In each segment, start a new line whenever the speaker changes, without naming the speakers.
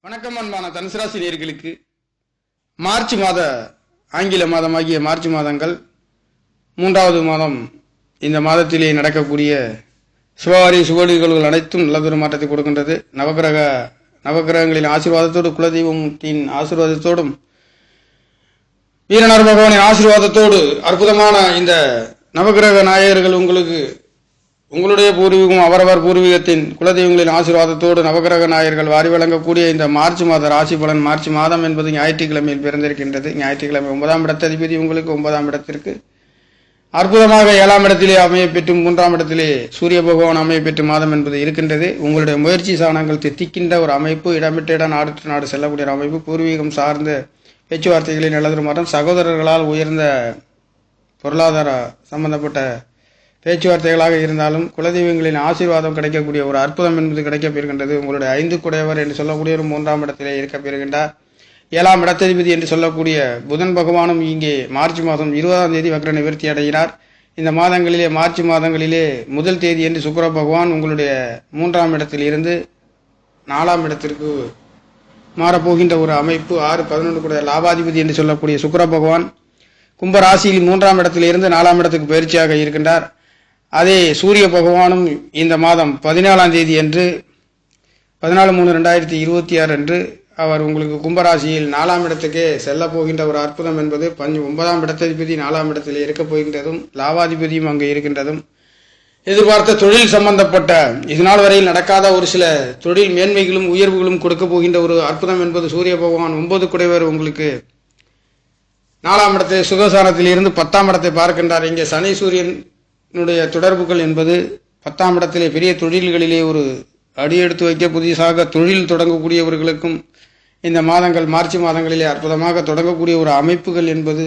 வணக்கம் அன்பான தனுசு ராசி நேயர்களுக்கு மார்ச் மாத ஆங்கில மாதமாகிய மார்ச் மாதங்கள் 3வது மாதம். இந்த மாதத்திலே நடக்கக்கூடிய சுபகாரி சுபநிகழ்வுகள் அனைத்தும் நல்லதொரு மாற்றத்தை கொடுக்கின்றது. நவகிரகங்களின் ஆசீர்வாதத்தோடு குலதெய்வத்தின் ஆசீர்வாதத்தோடும் வீரனார் பகவானின் ஆசீர்வாதத்தோடு அற்புதமான இந்த நவகிரக நாயகர்கள் உங்களுடைய பூர்வீகம் அவரவர் பூர்வீகத்தின் குலதெய்வங்களின் ஆசீர்வாதத்தோடு நவகிரக நாயர்கள் வாரி வழங்கக்கூடிய இந்த மார்ச் மாத ராசி பலன். மார்ச் மாதம் என்பது ஞாயிற்றுக்கிழமையில் பிறந்திருக்கின்றது. ஞாயிற்றுக்கிழமை 9ஆம் இடத்ததிபதி உங்களுக்கு 9ஆம் இடத்திற்கு அற்புதமாக 7ஆம் இடத்திலே அமையப்பெற்று 3ஆம் இடத்திலே சூரிய பகவான் அமையப்பெற்று மாதம் என்பது இருக்கின்றது. உங்களுடைய முயற்சி சாணங்கள் தித்திக்கின்ற ஒரு அமைப்பு, இடமிட்ட இடம் நாடு நாடு செல்லக்கூடிய ஒரு அமைப்பு, பூர்வீகம் சார்ந்த பேச்சுவார்த்தைகளில் நல்லதொரு மாற்றம், சகோதரர்களால் உயர்ந்த பொருளாதார சம்பந்தப்பட்ட பேச்சுவார்த்தைகளாக இருந்தாலும் குலதெய்வங்களின் ஆசீர்வாதம் கிடைக்கக்கூடிய ஒரு அற்புதம் என்பது கிடைக்கப்பெறுகின்றது. உங்களுடைய 5 குடையவர் என்று சொல்லக்கூடிய ஒரு 3ஆம் இடத்திலே இருக்கப்பெறுகின்றார். 7ஆம் இடத்ததிபதி என்று சொல்லக்கூடிய புதன் பகவானும் இங்கே மார்ச் மாதம் 20ஆம் தேதி வக்ர நிவர்த்தி அடைகிறார். இந்த மாதங்களிலே மார்ச் மாதங்களிலே முதல் தேதி என்று சுக்கிர பகவான் உங்களுடைய 3ஆம் இடத்தில் இருந்து 4ஆம் இடத்திற்கு மாறப்போகின்ற ஒரு அமைப்பு. 6-11 கூட லாபாதிபதி என்று சொல்லக்கூடிய சுக்கிர பகவான் கும்ப ராசியில் 3ஆம் இடத்திலிருந்து 4ஆம் இடத்துக்கு பயிற்சியாக இருக்கின்றார். அதே சூரிய பகவானும் இந்த மாதம் 14ஆம் தேதி என்று 14/3/2026 அன்று அவர் உங்களுக்கு கும்பராசியில் 4ஆம் இடத்துக்கே செல்ல போகின்ற ஒரு அற்புதம் என்பது 9ஆம் இடத்ததிபதி 4ஆம் இடத்தில் இருக்கப் போகின்றதும் லாபாதிபதியும் அங்கே இருக்கின்றதும் எதிர்பார்த்த தொழில் சம்பந்தப்பட்ட இதனால் வரையில் நடக்காத ஒரு சில தொழில் மேன்மைகளும் உயர்வுகளும் கொடுக்க போகின்ற ஒரு அற்புதம் என்பது சூரிய பகவான் 9 குடைவர் உங்களுக்கு 4ஆம் இடத்தை சுகசானத்தில் இருந்து 10ஆம் இடத்தை பார்க்கின்றார். இங்கே சனி சூரியனுடைய தொடர்புகள் என்பது 10ஆம் இடத்திலே பெரிய தொழில்களிலே ஒரு அடியெடுத்து வைக்க புதிதாக தொழில் தொடங்கக்கூடியவர்களுக்கும் இந்த மாதங்கள் மார்ச் மாதங்களிலே அற்புதமாக தொடங்கக்கூடிய ஒரு அமைப்புகள் என்பது,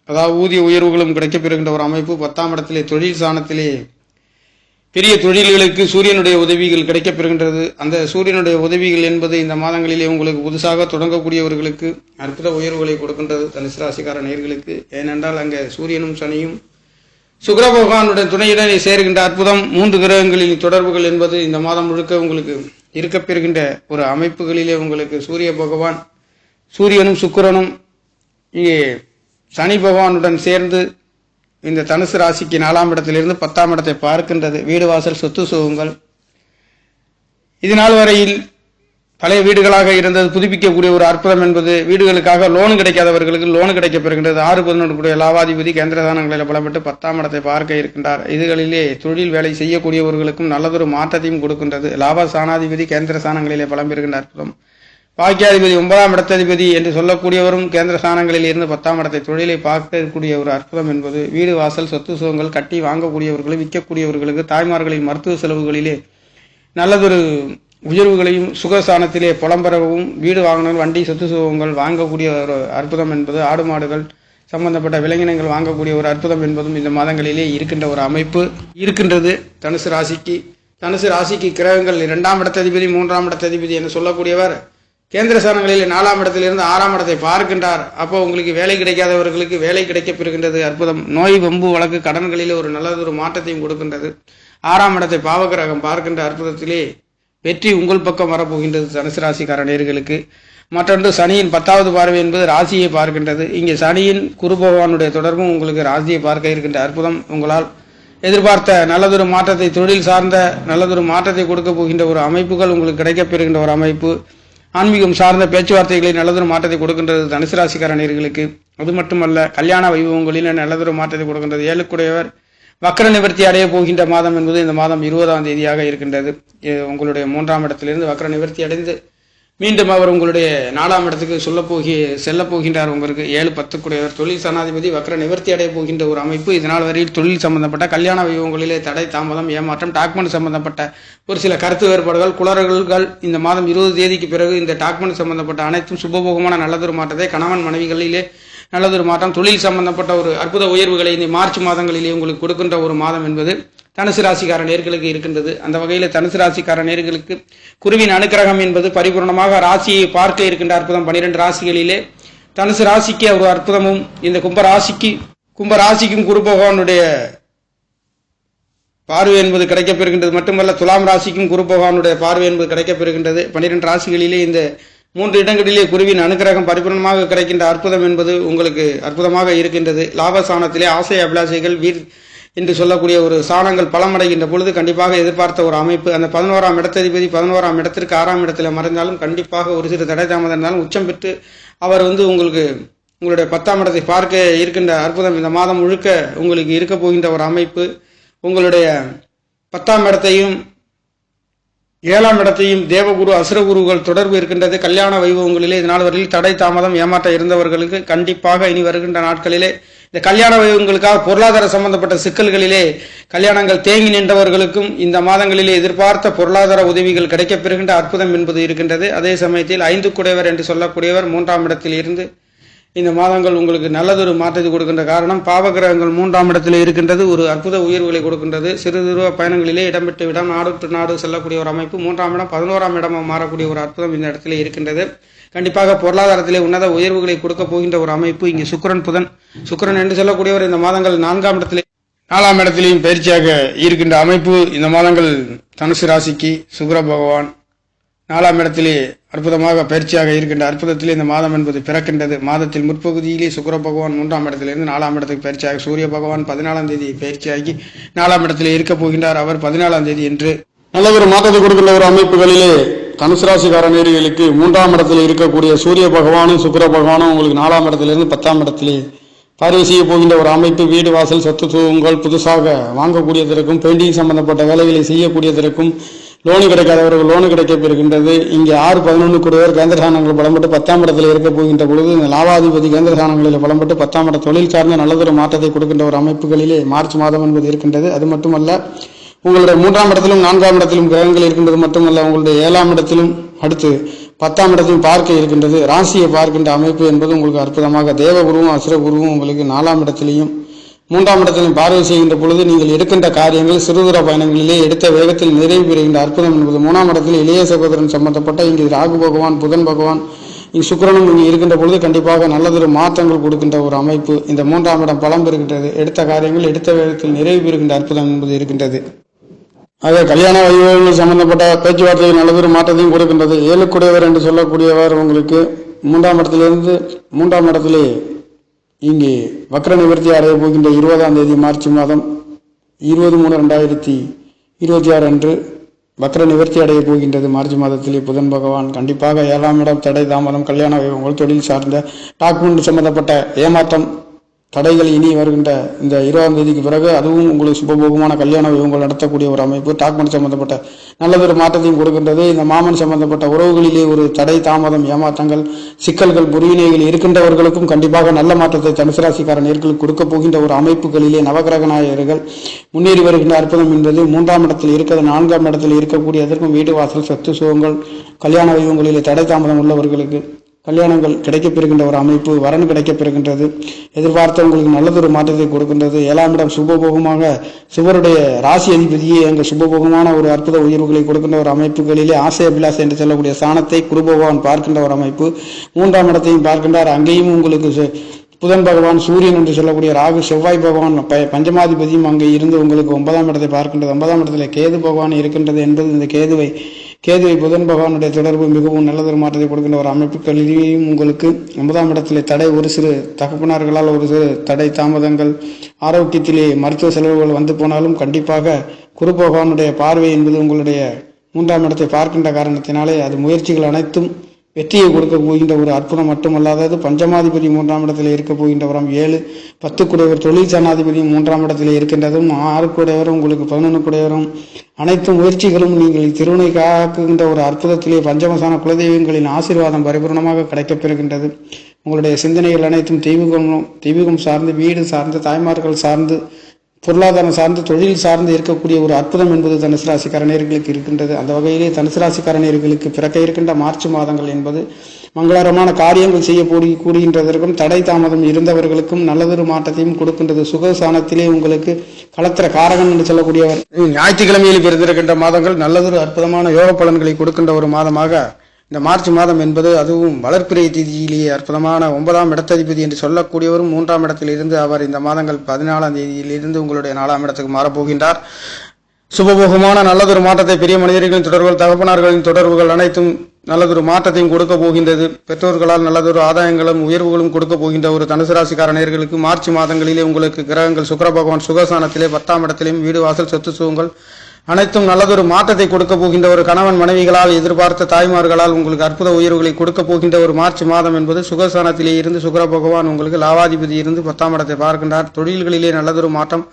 அதாவது ஊதிய உயர்வுகளும் கிடைக்கப்பெறுகின்ற ஒரு அமைப்பு. 10ஆம் இடத்திலே தொழில் சாணத்திலே பெரிய தொழில்களுக்கு சூரியனுடைய உதவிகள் கிடைக்கப்பெறுகின்றது. அந்த சூரியனுடைய உதவிகள் என்பது இந்த மாதங்களிலே உங்களுக்கு புதுசாக தொடங்கக்கூடியவர்களுக்கு அற்புத உயர்வுகளை கொடுக்கின்றது தனுசு ராசிக்கார நேயர்களுக்கு. ஏனென்றால் அங்கே சூரியனும் சனியும் சுக்கிர பகவானுடன் துணையுடன் சேர்கின்ற அற்புதம் 3 கிரகங்களின் தொடர்புகள் என்பது இந்த மாதம் முழுக்க உங்களுக்கு இருக்கப்பெறுகின்ற ஒரு அமைப்புகளிலே உங்களுக்கு சூரிய பகவான் சூரியனும் சுக்கிரனும் இங்கே சனி பகவானுடன் சேர்ந்து இந்த தனுசு ராசிக்கு 4ஆம் இடத்திலிருந்து 10ஆம் இடத்தை பார்க்கின்றது. வீடு வாசல் சொத்து சுகங்கள் இதனால் வரையில் பழைய வீடுகளாக இருந்தது புதுப்பிக்கக்கூடிய ஒரு அற்புதம் என்பது, வீடுகளுக்காக லோன் கிடைக்காதவர்களுக்கு லோன் கிடைக்கப்பெறுகின்றது. 6-11 கூடிய லாபாதிபதி கேந்திரதானங்களில் பலப்பட்டு 10ஆம் இடத்தை பார்க்க இருக்கின்றார். இதுகளிலே தொழில் வேலை செய்யக்கூடியவர்களுக்கும் நல்லதொரு மாற்றத்தையும் கொடுக்கின்றது. லாப சாணாதிபதி கேந்திர சாணங்களிலே பலம் பெறுகின்ற அற்புதம். பாக்கியாதிபதி 9ஆம் இடத்ததிபதி என்று சொல்லக்கூடியவரும் கேந்திர ஸ்தானங்களில் இருந்து 10ஆம் இடத்தை தொழிலை பார்க்கக்கூடிய ஒரு அற்புதம் என்பது, வீடு வாசல் சொத்து சுகங்கள் கட்டி வாங்கக்கூடியவர்களும் விற்கக்கூடியவர்களுக்கு தாய்மார்களின் மருத்துவ செலவுகளிலே நல்லதொரு உயர்வுகளையும் சுகஸ்தானத்திலே புலம்பெறவும் வீடு வாங்கினர் வண்டி சொத்து சுகங்கள் வாங்கக்கூடிய ஒரு அற்புதம் என்பது, ஆடு மாடுகள் சம்பந்தப்பட்ட விலங்கினங்கள் வாங்கக்கூடிய ஒரு அற்புதம் என்பதும் இந்த மாதங்களிலே இருக்கின்ற ஒரு அமைப்பு இருக்கின்றது தனுசு ராசிக்கு. தனுசு ராசிக்கு கிரகங்கள் 2ஆம் இடத்ததிபதி 3ஆம் இடத்ததிபதி என்று சொல்லக்கூடியவர் கேந்திர ஸ்தானங்களில் 4ஆம் இடத்திலிருந்து 6ஆம் இடத்தை பார்க்கின்றார். அப்போ உங்களுக்கு வேலை கிடைக்காதவர்களுக்கு வேலை கிடைக்கப்பெறுகின்றது அற்புதம். நோய் வம்பு வழக்கு கடன்களிலே ஒரு நல்லதொரு மாற்றத்தையும் கொடுக்கின்றது. 6ஆம் இடத்தை பாவகிரகம் பார்க்கின்ற அற்புதத்திலே வெற்றி உங்கள் பக்கம் வரப்போகின்றது தனுசு ராசிக்கார நேயர்களுக்கு. மற்றொன்று சனியின் 10வது பார்வை என்பது ராசியை பார்க்கின்றது. இங்கே சனியின் குரு பகவானுடைய தொடர்பும் உங்களுக்கு ராசியை பார்க்க இருக்கின்ற அற்புதம். உங்களால் எதிர்பார்த்த நல்லதொரு மாற்றத்தை தொழில் சார்ந்த நல்லதொரு மாற்றத்தை கொடுக்க போகின்ற ஒரு அமைப்புகள் உங்களுக்கு கிடைக்கப்பெறுகின்ற ஒரு அமைப்பு. ஆன்மீகம் சார்ந்த பேச்சுவார்த்தைகளில் நல்லதொரு மாற்றத்தை கொடுக்கின்றது தனுசு ராசிக்கார நேயர்களுக்கு. அது மட்டுமல்ல, கல்யாண வைபவங்களில் நல்லதொரு மாற்றத்தை கொடுக்கின்றது. 7 குடையவர் வக்ர நிவர்த்தி அடைய போகின்ற மாதம் என்பது இந்த மாதம் 20ஆம் தேதியாக இருக்கின்றது. உங்களுடைய 3ஆம் இடத்திலிருந்து வக்ர நிவர்த்தி அடைந்து மீண்டும் அவர் உங்களுடைய 4ஆம் இடத்துக்கு செல்ல போகின்றார். உங்களுக்கு 7-10 குடையவர் தொழில் சனாதிபதி வக்ர நிவர்த்தி அடைய போகின்ற ஒரு அமைப்பு. இதனால் வரையில் தொழில் சம்பந்தப்பட்ட கல்யாண வைபவங்களிலே தடை தாமதம் ஏமாற்றம் டாக்குமெண்ட் சம்பந்தப்பட்ட ஒரு சில கருத்து வேறுபாடுகள் குளறுகள் இந்த மாதம் 20 தேதிக்கு பிறகு இந்த டாக்குமெண்ட் சம்பந்தப்பட்ட அனைத்தும் சுபபோகமான நல்லதொரு மாற்றத்தை, கணவன் மனைவிகளிலே நல்லதொரு மாற்றம், தொழில் சம்பந்தப்பட்ட ஒரு அற்புத உயர்வுகளை இந்த மார்ச் மாதங்களிலே உங்களுக்கு கொடுக்கின்ற ஒரு மாதம் என்பது தனுசு ராசிக்கார நேயர்களுக்கு இருக்கின்றது. அந்த வகையில் தனுசு ராசிக்கார நேயர்களுக்கு குருவின் அனுக்கிரகம் என்பது பரிபூர்ணமாக ராசியை பார்க்க இருக்கின்ற அற்புதம். 12 ராசிகளிலே தனுசு ராசிக்கு ஒரு அற்புதமும், இந்த கும்பராசிக்கும் குரு பகவானுடைய பார்வை என்பது கிடைக்கப்பெறுகின்றது. மட்டுமல்ல, துலாம் ராசிக்கும் குரு பகவானுடைய பார்வை என்பது கிடைக்கப்பெறுகின்றது. 12 ராசிகளிலே இந்த 3 இடங்களிலே குருவின் அனுகிரகம் பரிபூர்ணமாக கிடைக்கின்ற அற்புதம் என்பது உங்களுக்கு அற்புதமாக இருக்கின்றது. லாபஸ்தானத்திலே ஆசை அபிலாஷைகள் வீர் என்று சொல்லக்கூடிய ஒரு சாணங்கள் பலமடைகின்ற பொழுது கண்டிப்பாக எதிர்பார்த்த ஒரு அமைப்பு. அந்த 11ஆம் இடத்ததிபதி 11ஆம் இடத்திற்கு 6ஆம் இடத்துல மறைந்தாலும் கண்டிப்பாக ஒரு சிறு தடை தாமதம் இருந்தாலும் உச்சம் பெற்று அவர் உங்களுக்கு உங்களுடைய 10ஆம் இடத்தை பார்க்க இருக்கின்ற அற்புதம் இந்த மாதம் முழுக்க உங்களுக்கு இருக்க போகின்ற ஒரு அமைப்பு. உங்களுடைய 10ஆம் இடத்தையும் 7ஆம் இடத்தையும் தேவகுரு அசுரகுருகள் தொடர்பு இருக்கின்றது. கல்யாண வைபவங்களிலே இதனால் வரையில் தடை தாமதம் ஏமாற்ற இருந்தவர்களுக்கு கண்டிப்பாக இனி வருகின்ற நாட்களிலே இந்த கல்யாண வைபவங்களுக்காக பொருளாதார சம்பந்தப்பட்ட சிக்கல்களிலே கல்யாணங்கள் தேங்கி நின்றவர்களுக்கும் இந்த மாதங்களிலே எதிர்பார்த்த பொருளாதார உதவிகள் கிடைக்கப்பெறுகின்ற அற்புதம் என்பது இருக்கின்றது. அதே சமயத்தில் 5 குடையவர் என்று சொல்லக்கூடியவர் 3ஆம் இடத்தில் இருந்து இந்த மாதங்கள் உங்களுக்கு நல்லதொரு மாற்றத்தை கொடுக்கின்ற காரணம் பாவகிரகங்கள் 3ஆம் இடத்தில் இருக்கின்றது. ஒரு அற்புத உயர்வுகளை கொடுக்கின்றது. சிறு சிறு பயணங்களிலே இடம்பெற்ற இடம் நாடு டு நாடு செல்லக்கூடிய ஒரு அமைப்பு. 3ஆம் இடம் 11ஆம் இடமாக மாறக்கூடிய ஒரு அற்புதம் இந்த இடத்திலே இருக்கின்றது. கண்டிப்பாக பொருளாதாரத்திலே உன்னத உயர்வுகளை கொடுக்க போகின்ற ஒரு அமைப்பு. இங்கே சுக்கிரன் புதன் சுக்கிரன் என்று சொல்லக்கூடியவர் இந்த மாதங்கள் 4ஆம் இடத்திலே 4ஆம் இடத்திலேயும் பயிற்சியாக இருக்கின்ற அமைப்பு. இந்த மாதங்கள் தனுசு ராசிக்கு சுக்கிர பகவான் 4ஆம் இடத்திலே அற்புதமாக பயிற்சியாக இருக்கின்ற அற்புதத்திலே இந்த மாதம் என்பது பிறக்கின்றது. மாதத்தில் முற்பகுதியிலே சுக்கிர பகவான் 3ஆம் இடத்திலிருந்து 4ஆம் இடத்துக்கு பயிற்சியாக சூரிய பகவான் 14ஆம் தேதி பயிற்சியாகி 4ஆம் இடத்திலே இருக்க போகின்றார். அவர் 14ஆம் தேதி என்று நல்ல ஒரு மாற்றத்தை கொடுக்கின்ற ஒரு அமைப்புகளிலே தனுசு ராசிக்கார நேயர்களுக்கு 3ஆம் இடத்தில் இருக்கக்கூடிய சூரிய பகவானும் சுக்கிர பகவானும் உங்களுக்கு 4ஆம் இடத்திலிருந்து 10ஆம் இடத்திலே பார்வை செய்ய போகின்ற ஒரு அமைப்பு. வீடு வாசல் சொத்து சுகங்கள் புதுசாக வாங்கக்கூடியதற்கும் பெயிண்டிங் சம்பந்தப்பட்ட வேலைகளை செய்யக்கூடியதற்கும் லோனு கிடைக்காதவர்கள் லோனு கிடைக்கப்பெறுகின்றது. இங்கே 6-11 கூடியவர் கேந்திரஸ்தானங்கள் பலம்பட்டு 10ஆம் இடத்தில் இருக்க போகின்ற பொழுது இந்த லாபாதிபதி கேந்திரஸ்தானங்களில் பலம்பட்டு 10ஆம் இட தொழில் சார்ந்த நல்லதொரு மாற்றத்தை கொடுக்கின்ற ஒரு அமைப்புகளிலே மார்ச் மாதம் என்பது இருக்கின்றது. அது மட்டுமல்ல, உங்களுடைய 3ஆம் இடத்திலும் 4ஆம் இடத்திலும் கிரகங்கள் இருக்கின்றது. மட்டுமல்ல, உங்களுடைய 7ஆம் இடத்திலும் அடுத்து 10ஆம் இடத்திலும் பார்க்க இருக்கின்றது. ராசியை பார்க்கின்ற அமைப்பு என்பது உங்களுக்கு அற்புதமாக தேவகுருவும் அசுரகுருவும் உங்களுக்கு 4ஆம் இடத்திலையும் 3ஆம் இடத்திலும் பார்வை செய்கின்ற பொழுது நீங்கள் எடுக்கின்ற காரியங்கள் சிறுதூர பயணங்களிலே எடுத்த வேகத்தில் நிறைவு பெறுகின்ற அற்புதம் என்பது. 3ஆம் இடத்தில் இளைய சகோதரன் சம்பந்தப்பட்ட இங்கு ராகு பகவான் புதன் பகவான் இங்கு சுக்கிரனும் இங்கு இருக்கின்ற பொழுது கண்டிப்பாக நல்லதொரு மாற்றங்கள் கொடுக்கின்ற ஒரு அமைப்பு. இந்த 3ஆம் இடம் பலம் பெறுகின்றது. எடுத்த காரியங்கள் எடுத்த வேகத்தில் நிறைவு பெறுகின்ற அற்புதம் என்பது இருக்கின்றது. ஆக கல்யாண வைபவங்கள் சம்பந்தப்பட்ட பேச்சுவார்த்தைகள் நல்லதொரு மாற்றத்தையும் கொடுக்கின்றது. 7 குடையவர் என்று சொல்லக்கூடியவர் உங்களுக்கு 3ஆம் இடத்திலிருந்து 3ஆம் இடத்திலே இங்கே வக்ர நிவர்த்தி அடைய போகின்ற 20ஆம் தேதி மார்ச் மாதம் 20/3/2026 அன்று வக்ர நிவர்த்தி அடைய போகின்றது. மார்ச் மாதத்திலே புதன் பகவான் கண்டிப்பாக 7ஆம் இடம் தடை தாமதம் கல்யாண வைபவங்கள் தொழில் சார்ந்த டாக்குமெண்ட் சம்பந்தப்பட்ட ஏமாற்றம் தடைகள் இனி வருகின்ற இந்த 20ஆம் தேதிக்கு பிறகு அதுவும் உங்களுக்கு சுபபோகமான கல்யாண வைபவங்கள் நடத்தக்கூடிய ஒரு அமைப்பு. டாக்குமெண்ட் சம்பந்தப்பட்ட நல்லதொரு மாற்றத்தையும் கொடுக்கின்றது. இந்த மாமன் சம்பந்தப்பட்ட உறவுகளிலே ஒரு தடை தாமதம் ஏமாற்றங்கள் சிக்கல்கள் புரிவினைகள் இருக்கின்றவர்களுக்கும் கண்டிப்பாக நல்ல மாற்றத்தை தனுசு ராசிக்கார நேர்களுக்கு கொடுக்க போகின்ற ஒரு அமைப்புகளிலே நவகிரக நாயகர்கள் முன்னேறி வருகின்ற அற்புதம் என்பது 3ஆம் இடத்தில் இருக்கிறது. 4ஆம் இடத்தில் இருக்கக்கூடிய அதற்கும் வீடு வாசல் சொத்து சுகங்கள் கல்யாண வைபவங்களிலே தடை தாமதம் உள்ளவர்களுக்கு கல்யாணங்கள் கிடைக்கப்பெறுகின்ற ஒரு அமைப்பு. வரன் கிடைக்கப்பெறுகின்றது. எதிர்பார்த்த உங்களுக்கு நல்லதொரு மாற்றத்தை கொடுக்கின்றது. 7ஆம் இடம் சுபபோகமாக சிவருடைய ராசி அதிபதியே அங்கு சுபபோகமான ஒரு அற்புத உயர்வுகளை கொடுக்கின்ற ஒரு அமைப்புகளிலே ஆசை அபிலாசை என்று சொல்லக்கூடிய ஸ்தானத்தை குரு பகவான் பார்க்கின்ற ஒரு அமைப்பு. 3ஆம் இடத்தையும் பார்க்கின்றார். அங்கேயும் உங்களுக்கு புதன் பகவான் சூரியன் என்று சொல்லக்கூடிய ராகு செவ்வாய் பகவான் பஞ்சமாதிபதியும் அங்கே இருந்து உங்களுக்கு 9ஆம் இடத்தை பார்க்கின்றது. 9ஆம் இடத்துல கேது பகவான் இருக்கின்றது என்பது இந்த கேதுவை புதன் பகவானுடைய தொடர்பு மிகவும் நல்லதொரு மாற்றத்தை கொடுக்கின்ற ஒரு அமைப்புகளிலேயும் உங்களுக்கு 9ஆம் இடத்திலே தடை ஒரு சிறு தகப்பனார்களால் ஒரு சிறு தடை தாமதங்கள் ஆரோக்கியத்திலே மருத்துவ செலவுகள் வந்து போனாலும் கண்டிப்பாக குரு பகவானுடைய பார்வை என்பது உங்களுடைய 3ஆம் இடத்தை பார்க்கின்ற காரணத்தினாலே அது முயற்சிகள் அனைத்தும் வெற்றியை கொடுக்க போகின்ற ஒரு அற்புதம் மட்டுமல்லாதது. பஞ்சமாதிபதி 3ஆம் இடத்தில் இருக்க போகின்ற வரம் 7 10 குடையவர் தொழில் சனாதிபதியும் 3ஆம் இடத்தில் இருக்கின்றதும் 6 குடையவரும் உங்களுக்கு 11 குடையவரும் அனைத்து முயற்சிகளும் நீங்கள் திருவினை காக்குகின்ற ஒரு அற்புதத்திலே பஞ்சமசான குலதெய்வங்களின் ஆசீர்வாதம் பரிபூர்ணமாக கிடைக்கப்பெறுகின்றது. உங்களுடைய சிந்தனைகள் அனைத்தும் தெய்வீகம் சார்ந்து வீடு சார்ந்து தாய்மார்கள் சார்ந்து பொருளாதாரம் சார்ந்து தொழில் சார்ந்து இருக்கக்கூடிய ஒரு அற்புதம் என்பது தனுசு ராசிக்கார நேயர்களுக்கு இருக்கின்றது. அந்த வகையிலே தனுசு ராசிக்கார நேயர்களுக்கு பிறக்க இருக்கின்ற மார்ச் மாதங்கள் என்பது மங்களகரமான காரியங்கள் செய்ய கூடுகின்றதற்கும் தடை தாமதம் இருந்தவர்களுக்கும் நல்லதொரு மாற்றத்தையும் கொடுக்கின்றது. சுகசானத்திலே உங்களுக்கு களத்திர காரகன் என்று சொல்லக்கூடியவர் ஞாயிற்றுக்கிழமையில் பிறந்திருக்கின்ற மாதங்கள் நல்லதொரு அற்புதமான யோக பலன்களை கொடுக்கின்ற ஒரு மாதமாக இந்த மார்ச் மாதம் என்பது அதுவும் வளர்ப்பிறை தேதியிலேயே அற்புதமான 9ஆம் இடத்ததிபதி என்று சொல்லக்கூடியவரும் 3ஆம் இடத்தில் இருந்து அவர் இந்த மாதங்கள் 14ஆம் தேதியிலிருந்து உங்களுடைய 4ஆம் இடத்துக்கு மாறப்போகின்றார். சுபபோகமான நல்லதொரு மாற்றத்தை பெரிய மனிதர்களின் தொடர்புகள், தகப்பனார்களின் தொடர்புகள் அனைத்தும் நல்லதொரு மாற்றத்தையும் கொடுக்க போகின்றது. பெற்றோர்களால் நல்லதொரு ஆதாயங்களும் உயர்வுகளும் கொடுக்க போகின்ற ஒரு தனுசு ராசிக்கார நேயர்களுக்கு மார்ச் மாதங்களிலே உங்களுக்கு கிரகங்கள் சுக்கிர பகவான் சுகஸ்தானத்திலே 10ஆம் இடத்திலேயும் வீடு வாசல் சொத்து சுகங்கள் அனைத்தும் நல்லதொரு மாற்றத்தை கொடுக்க போகின்ற ஒரு கணவன் மனைவிகளால் எதிர்பார்த்த தாய்மார்களால் உங்களுக்கு அற்புத உயர்வுகளை கொடுக்க போகின்ற ஒரு மார்ச் மாதம் என்பது சுகஸ்தானத்திலே இருந்து சுக்கிர பகவான் உங்களுக்கு லாவாதிபதி இருந்து 10ஆம் இடத்தை பார்க்கின்றார். தொழில்களிலே நல்லதொரு மாற்றம்,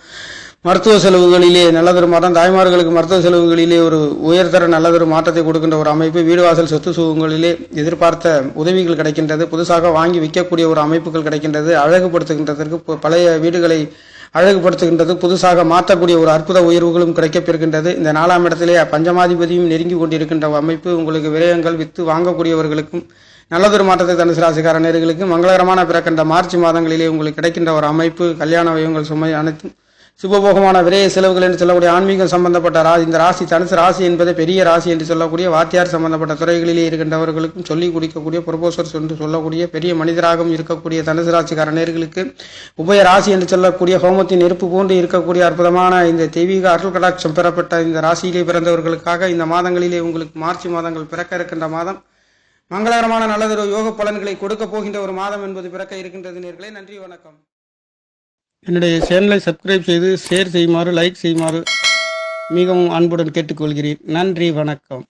மருத்துவ செலவுகளிலே நல்லதொரு மாற்றம், தாய்மார்களுக்கு மருத்துவ செலவுகளிலே ஒரு உயர்தர நல்லதொரு மாற்றத்தை கொடுக்கின்ற ஒரு அமைப்பு, வீடு வாசல் சொத்து சுகங்களிலே எதிர்பார்த்த உதவிகள் கிடைக்கின்றது. புதுசாக வாங்கி விற்கக்கூடிய ஒரு அமைப்புகள் கிடைக்கின்றது. அழகுபடுத்துகின்றதற்கு பழைய வீடுகளை அழகுபடுத்துகின்றது, புதுசாக மாற்றக்கூடிய ஒரு அற்புத உயர்வுகளும் கிடைக்கப்பெறுகின்றது. இந்த 4ஆம் இடத்திலே பஞ்சமாதிபதியும் நெருங்கி கொண்டிருக்கின்ற அமைப்பு உங்களுக்கு விரயங்கள் வித்து வாங்கக்கூடியவர்களுக்கும் நல்லதொரு மாற்றத்தை தனுசு ராசிக்கார நேயர்களுக்கு மங்களகரமான பிறக்கின்ற மார்ச் மாதங்களிலே உங்களுக்கு கிடைக்கின்ற ஒரு அமைப்பு. கல்யாண வயங்கள் சுமை அனைத்தும் சுபபோகமான விரைய செலவுகள் என்று சொல்லக்கூடிய ஆன்மீகம் சம்பந்தப்பட்ட ராசி. இந்த ராசி தனுசு ராசி என்பதை பெரிய ராசி என்று சொல்லக்கூடிய வாத்தியார் சம்பந்தப்பட்ட துறைகளிலே இருக்கின்றவர்களுக்கும் சொல்லிக் கொடுக்கக்கூடிய ப்ரொபோசர்ஸ் என்று சொல்லக்கூடிய பெரிய மனிதராகவும் இருக்கக்கூடிய தனுசு ராசிக்கார நேயர்களுக்கு உபய ராசி என்று சொல்லக்கூடிய ஹோமத்தின் நெருப்பு போன்று இருக்கக்கூடிய அற்புதமான இந்த தெய்வீக அருள் கடாட்சம் பெறப்பட்ட இந்த ராசியிலே பிறந்தவர்களுக்காக இந்த மாதங்களிலே உங்களுக்கு மார்ச் மாதங்கள் பிறக்க இருக்கின்ற மாதம் மங்களகரமான நல்லதொரு யோக பலன்களை கொடுக்க போகின்ற ஒரு மாதம் என்பது பிறக்க இருக்கின்றது நேயர்களே. நன்றி, வணக்கம். என்னுடைய சேனலை சப்ஸ்கிரைப் செய்து ஷேர் செய்யுமாறு, லைக் செய்யுமாறு மிகவும் அன்புடன் கேட்டுக்கொள்கிறேன். நன்றி, வணக்கம்.